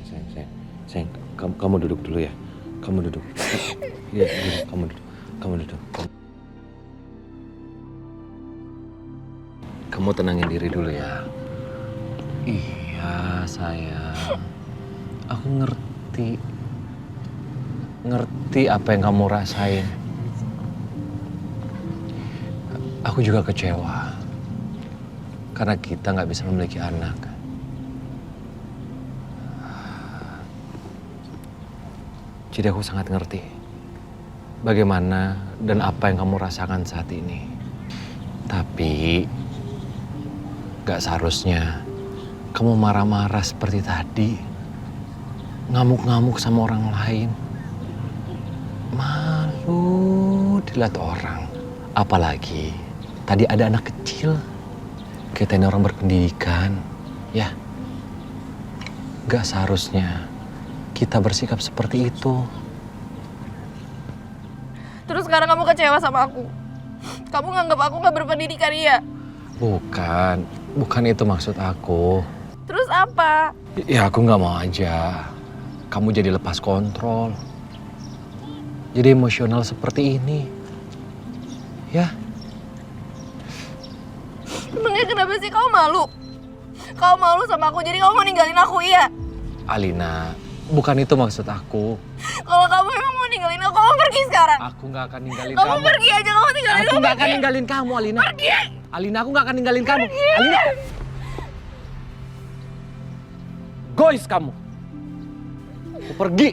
sayang. Kamu duduk dulu ya. Kamu duduk. Iya, kamu duduk. Kamu tenangin diri dulu ya. Iya, sayang. Aku ngerti apa yang kamu rasain. Aku juga kecewa. Karena kita nggak bisa memiliki anak. Jadi aku sangat ngerti bagaimana dan apa yang kamu rasakan saat ini. Tapi gak seharusnya kamu marah-marah seperti tadi. Ngamuk-ngamuk sama orang lain. Malu dilihat orang. Apalagi tadi ada anak kecil. Kita ini orang berpendidikan. Ya, gak seharusnya kita bersikap seperti itu. Terus sekarang kamu kecewa sama aku. Kamu nganggap aku gak berpendidikan, iya? Bukan itu maksud aku. Terus apa? Ya aku gak mau aja kamu jadi lepas kontrol. Jadi emosional seperti ini. Ya. Emangnya kenapa sih kamu malu? Kamu malu sama aku, jadi kamu mau ninggalin aku, iya? Alina, bukan itu maksud aku. Kalau kamu emang mau ninggalin aku, kamu pergi sekarang. Aku gak akan ninggalin Kamu kamu. pergi aja, kamu tinggalin aku. Aku gak akan ninggalin kamu, Alina. Pergi. Alina, aku gak akan ninggalin kamu. Pergi. Alina. Gois kamu. Aku pergi.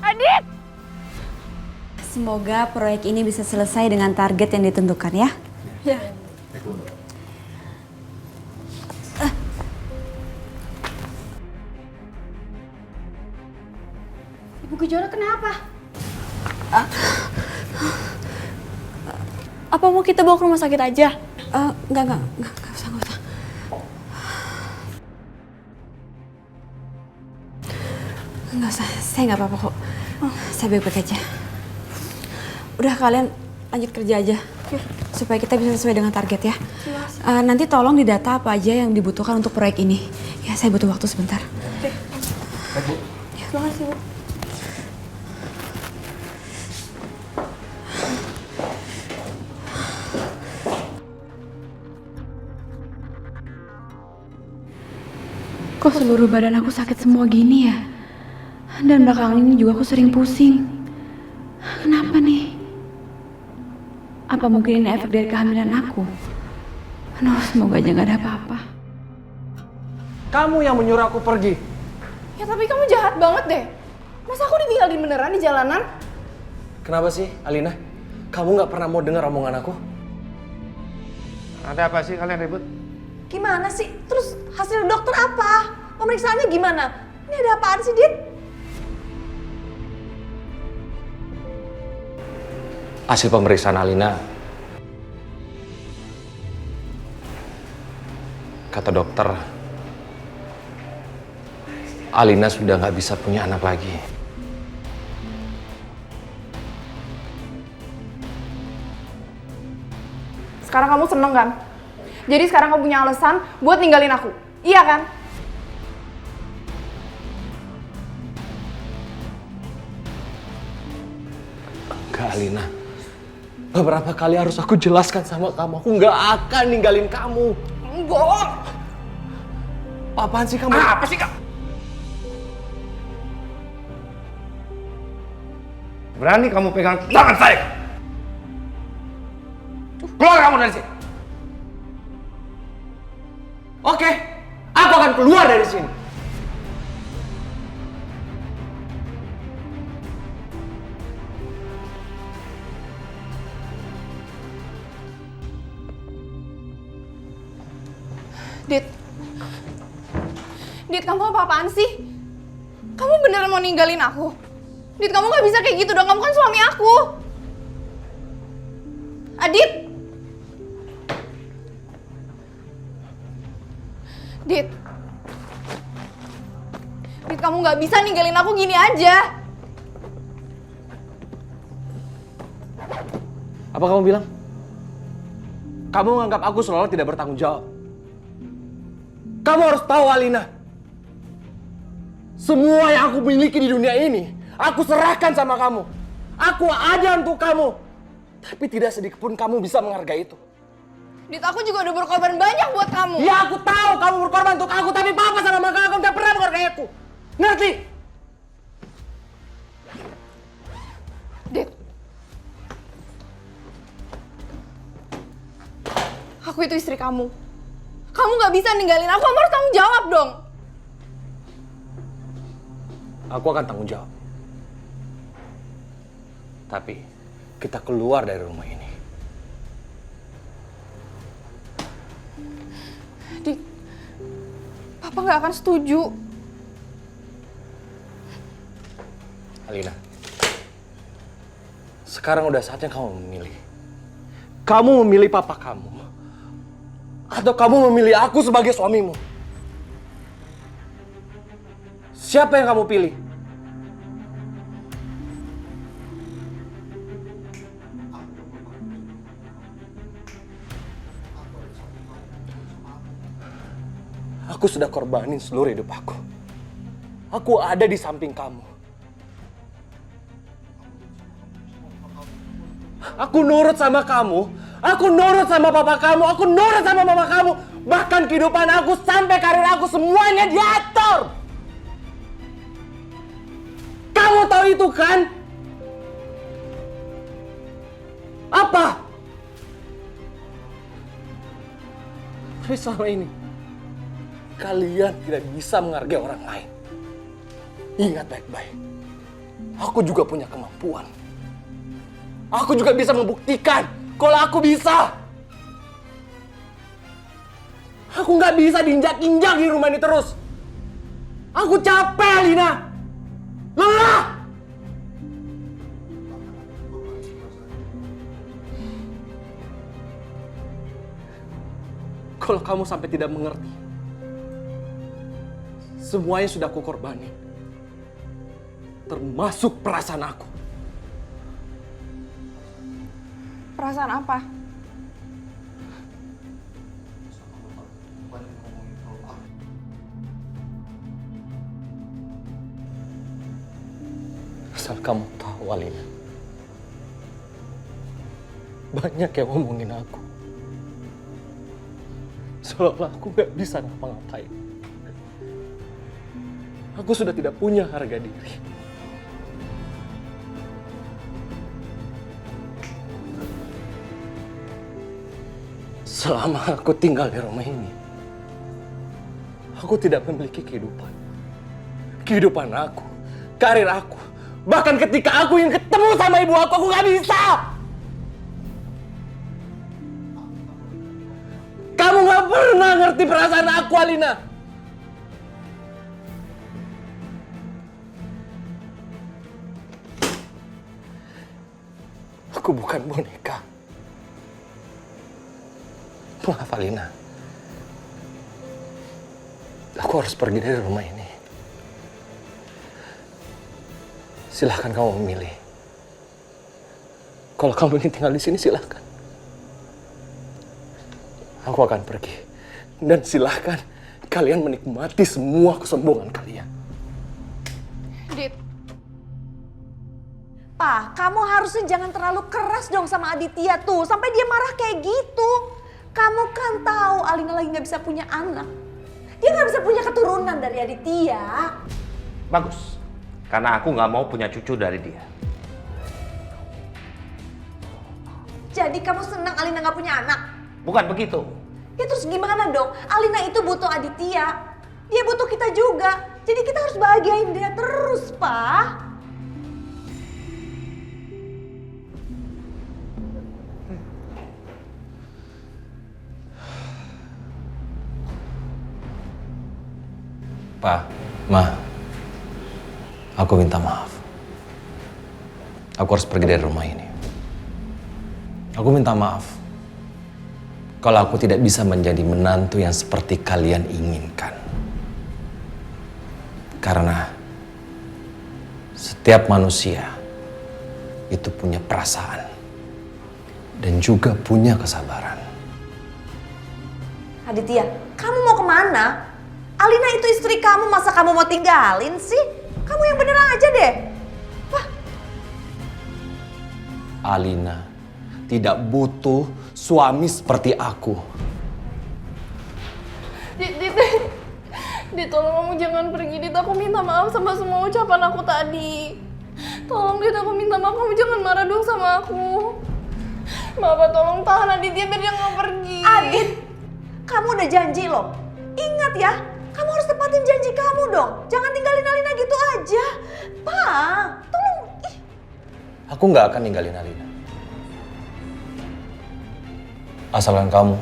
Adit! Semoga proyek ini bisa selesai dengan target yang ditentukan ya. Ya. Ibu Gejala kenapa? Apa mau kita bawa ke rumah sakit aja? Enggak usah. Enggak usah, saya nggak apa-apa kok. Saya baik-baik aja. Udah kalian lanjut kerja aja. Supaya kita bisa sesuai dengan target ya. Nanti tolong didata apa aja yang dibutuhkan untuk proyek ini. Ya, saya butuh waktu sebentar. Oke. Baik, Bu. Ya, terima kasih, Bu. Kok seluruh badan aku sakit semua gini ya? Dan belakangan ini juga aku sering pusing. Kenapa nih? Apa mungkin ini efek dari kehamilan aku? Aduh, semoga aja gak ada apa-apa. Kamu yang menyuruh aku pergi. Ya tapi kamu jahat banget deh. Masa aku ditinggalin beneran di jalanan? Kenapa sih, Alina? Kamu gak pernah mau dengar omongan aku? Ada apa sih kalian ribut? Gimana sih? Terus hasil dokter apa? Pemeriksaannya gimana? Ini ada apaan sih, Dit? Hasil pemeriksaan Alina. Kata dokter, Alina sudah nggak bisa punya anak lagi. Sekarang kamu seneng kan? Jadi sekarang kamu punya alasan buat ninggalin aku. Iya kan? Enggak, Alina. Beberapa kali harus aku jelaskan sama kamu. Aku nggak akan ninggalin kamu. Enggak. Apaan sih kamu? Apa sih, Kak? Berani kamu pegang tangan saya? Keluar kamu dari sini. Oke, aku akan keluar dari sini. Dit, kamu apa-apaan sih? Kamu beneran mau ninggalin aku? Dit, kamu gak bisa kayak gitu dong, kamu kan suami aku. Adit! Dit, kamu gak bisa ninggalin aku gini aja. Apa kamu bilang? Kamu menganggap aku selalu tidak bertanggung jawab. Kamu harus tahu, Alina. Semua yang aku miliki di dunia ini, aku serahkan sama kamu. Aku ada untuk kamu. Tapi tidak sedikit pun kamu bisa menghargai itu. Dit, aku juga udah berkorban banyak buat kamu. Ya aku tahu kamu berkorban untuk aku, tapi papa sama mama kamu tidak pernah menghargai aku. Ngerti? Dit. Aku itu istri kamu. Kamu gak bisa ninggalin aku, kamu harus tanggung jawab dong. Aku akan tanggung jawab. Tapi kita keluar dari rumah ini. Dit, Papa gak akan setuju. Alina, sekarang udah saatnya kamu memilih. Kamu memilih papa kamu, atau kamu memilih aku sebagai suamimu? Siapa yang kamu pilih? Aku sudah korbanin seluruh hidup aku. Aku ada di samping kamu. Aku nurut sama kamu. Aku nurut sama papa kamu. Aku nurut sama mama kamu. Bahkan kehidupan aku sampai karir aku semuanya diatur. Kamu tahu itu kan? Apa? Tapi selama ini kalian tidak bisa menghargai orang lain. Ingat baik-baik. Aku juga punya kemampuan. Aku juga bisa membuktikan kalau aku bisa. Aku nggak bisa diinjak-injak di rumah ini terus. Aku capek, Alina. Lelah. Kalau kamu sampai tidak mengerti, semuanya sudah aku korbanin. Termasuk perasaan aku. Perasaan apa? Asal kamu tahu, Alina. Banyak yang ngomongin aku. Seolah-olah aku gak bisa ngapa-ngapain. Aku sudah tidak punya harga diri. Selama aku tinggal di rumah ini, aku tidak memiliki kehidupan. Kehidupan aku, karir aku. Bahkan ketika aku ingin ketemu sama ibu aku gak bisa. Kamu gak pernah ngerti perasaan aku, Alina. Aku bukan boneka. Maaf, Alina. Aku harus pergi dari rumah ini. Silahkan kamu memilih. Kalau kamu ingin tinggal di sini, silahkan. Aku akan pergi. Dan silahkan kalian menikmati semua kesombongan kalian. Dit. Pa, kamu harusnya jangan terlalu keras dong sama Aditya tuh. Sampai dia marah kayak gitu. Kamu kan tahu Alina lagi gak bisa punya anak. Dia gak bisa punya keturunan dari Aditya. Bagus. Karena aku nggak mau punya cucu dari dia. Jadi kamu senang Alina gak punya anak? Bukan begitu. Ya terus gimana dong? Alina itu butuh Aditya. Dia butuh kita juga. Jadi kita harus bahagiain dia terus, Pa. Pa, Ma, aku minta maaf. Aku harus pergi dari rumah ini. Aku minta maaf kalau aku tidak bisa menjadi menantu yang seperti kalian inginkan. Karena setiap manusia itu punya perasaan dan juga punya kesabaran. Aditya, kamu mau kemana? Alina itu istri kamu, masa kamu mau tinggalin sih? Kamu yang bener aja deh. Alina tidak butuh suami seperti aku. Dit, tolong kamu jangan pergi. Dit, aku minta maaf sama semua ucapan aku tadi. Tolong Dit, aku minta maaf, kamu jangan marah dong sama aku. Bapak tolong tahan Aditya biar dia nggak pergi. Adit, kamu udah janji loh. Ingat ya, kamu harus tepatin janji kamu dong. Jangan tinggalin Alina gitu aja. Pak, tolong. Ih. Aku nggak akan ninggalin Alina. Asalkan kamu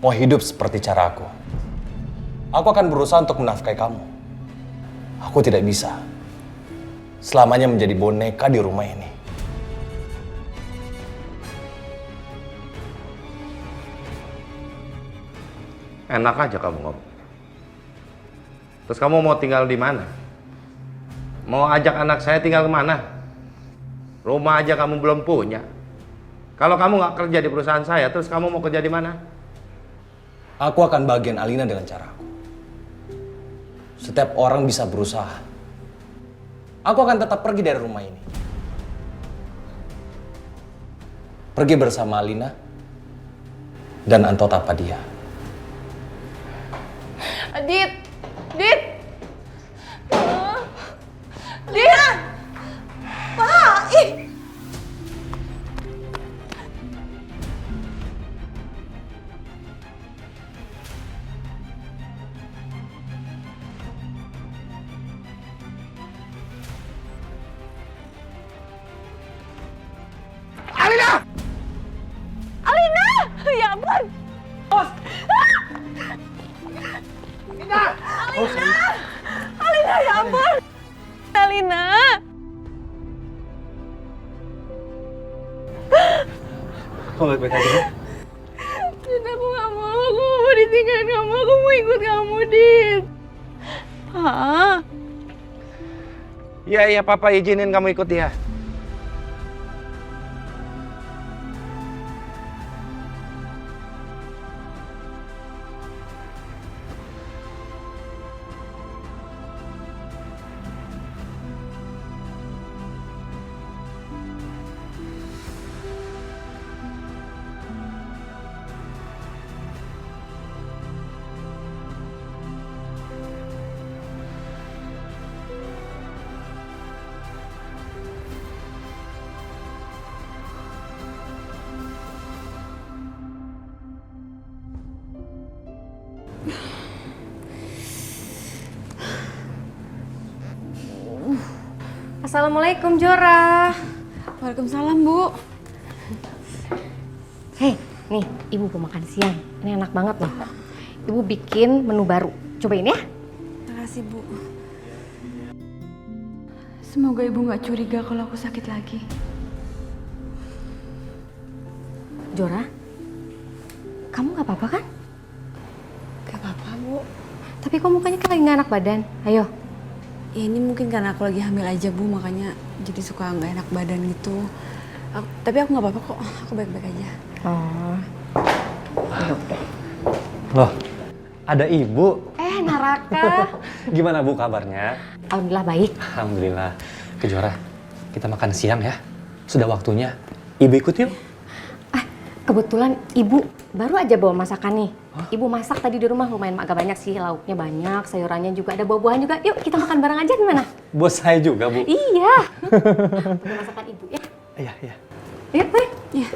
mau hidup seperti cara aku akan berusaha untuk menafkahi kamu. Aku tidak bisa selamanya menjadi boneka di rumah ini. Enak aja kamu ngomong. Terus kamu mau tinggal di mana? Mau ajak anak saya tinggal kemana? Rumah aja kamu belum punya. Kalau kamu nggak kerja di perusahaan saya, terus kamu mau kerja di mana? Aku akan bagian Alina dengan caraku. Setiap orang bisa berusaha. Aku akan tetap pergi dari rumah ini. Pergi bersama Alina dan Anto Tapadia. Dit! Dit! Dit! Pak, ih. Alina! Ya ampun! Alina, ya ampun! Alina! Kamu baik-baik aja kan? Dit, aku gak mau. Aku mau ditinggalin kamu. Aku mau ikut kamu, Dit. Hah? Iya, papa izinin kamu ikut dia. Assalamualaikum Jora. Waalaikumsalam, Bu. Hei, nih Ibu mau makan siang. Ini enak banget loh. Ibu bikin menu baru. Cobain ya. Makasih, Bu. Semoga Ibu nggak curiga kalau aku sakit lagi. Jora, kamu nggak apa-apa kan? Gak apa-apa, Bu. Tapi kok mukanya kayak lagi nggak enak badan. Ayo. Ya, ini mungkin karena aku lagi hamil aja, Bu, makanya jadi suka nggak enak badan gitu. Tapi aku nggak apa-apa kok, aku baik-baik aja. Oh. Loh, ada Ibu. Naraka. Gimana Bu kabarnya? Alhamdulillah baik. Alhamdulillah. Kejora, kita makan siang ya. Sudah waktunya. Ibu ikut yuk. Kebetulan Ibu baru aja bawa masakan nih. Ibu masak tadi di rumah lumayan agak banyak sih, lauknya banyak, sayurannya juga, ada buah-buahan juga. Yuk kita makan bareng aja gimana? Bos saya juga Bu. Iya. Pakai masakan Ibu ya. Iya, iya. Yuk, Pak. Iya.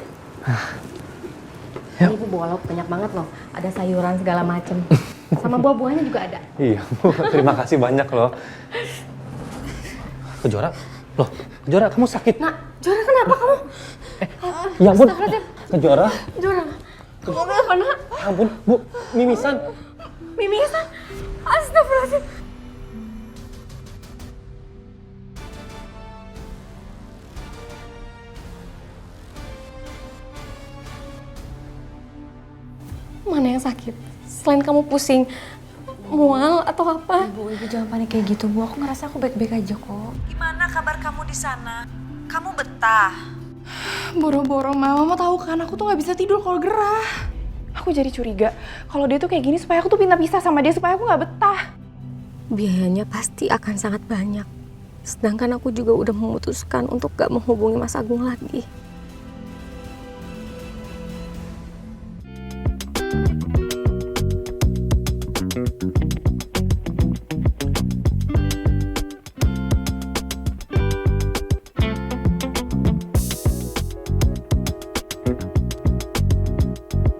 Ini Ibu bawa lauk banyak banget loh. Ada sayuran segala macem. Sama buah-buahnya juga ada. Iya Bu, terima kasih banyak loh. Kejora, loh, Kejora kamu sakit? Nak, Jora kenapa kamu? Ya ampun, Astagfirullahaladzim. Kejora. Jora, kamu kenapa nak? Ya ampun, Bu, mimisan. Mimisan? Astagfirullahaladzim. Mana yang sakit? Selain kamu pusing, mual atau apa? Ibu jangan panik kayak gitu, Bu. Aku ngerasa aku baik-baik aja kok. Gimana kabar kamu di sana? Kamu betah? Boro-boro, Mama tahu kan aku tuh nggak bisa tidur kalau gerah. Aku jadi curiga kalau dia tuh kayak gini supaya aku tuh pindah pisah sama dia supaya aku nggak betah. Biayanya pasti akan sangat banyak. Sedangkan aku juga udah memutuskan untuk gak menghubungi Mas Agung lagi.